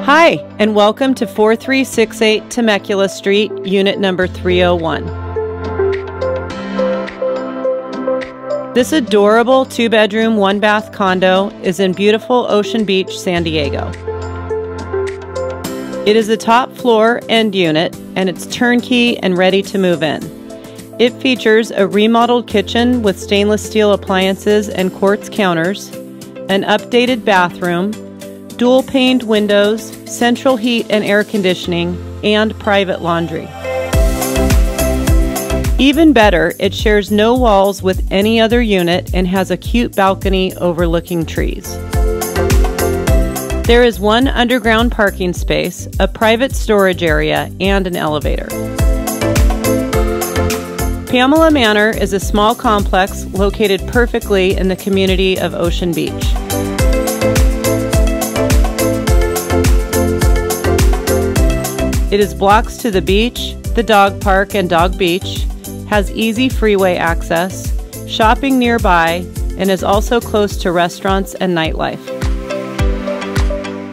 Hi, and welcome to 4368 Temecula Street, unit number 301. This adorable 2-bedroom, 1-bath condo is in beautiful Ocean Beach, San Diego. It is a top floor end unit, and it's turnkey and ready to move in. It features a remodeled kitchen with stainless steel appliances and quartz counters, an updated bathroom, dual-paned windows, central heat and air conditioning, and private laundry. Even better, it shares no walls with any other unit and has a cute balcony overlooking trees. There is one underground parking space, a private storage area, and an elevator. Pamela Manor is a small complex located perfectly in the community of Ocean Beach. It is blocks to the beach, the dog park and dog beach, has easy freeway access, shopping nearby, and is also close to restaurants and nightlife.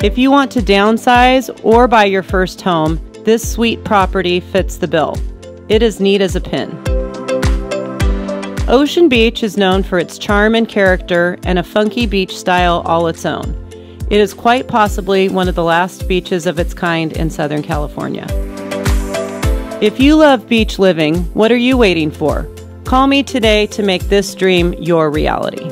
If you want to downsize or buy your first home, this sweet property fits the bill. It is neat as a pin. Ocean Beach is known for its charm and character and a funky beach style all its own. It is quite possibly one of the last beaches of its kind in Southern California. If you love beach living, what are you waiting for? Call me today to make this dream your reality.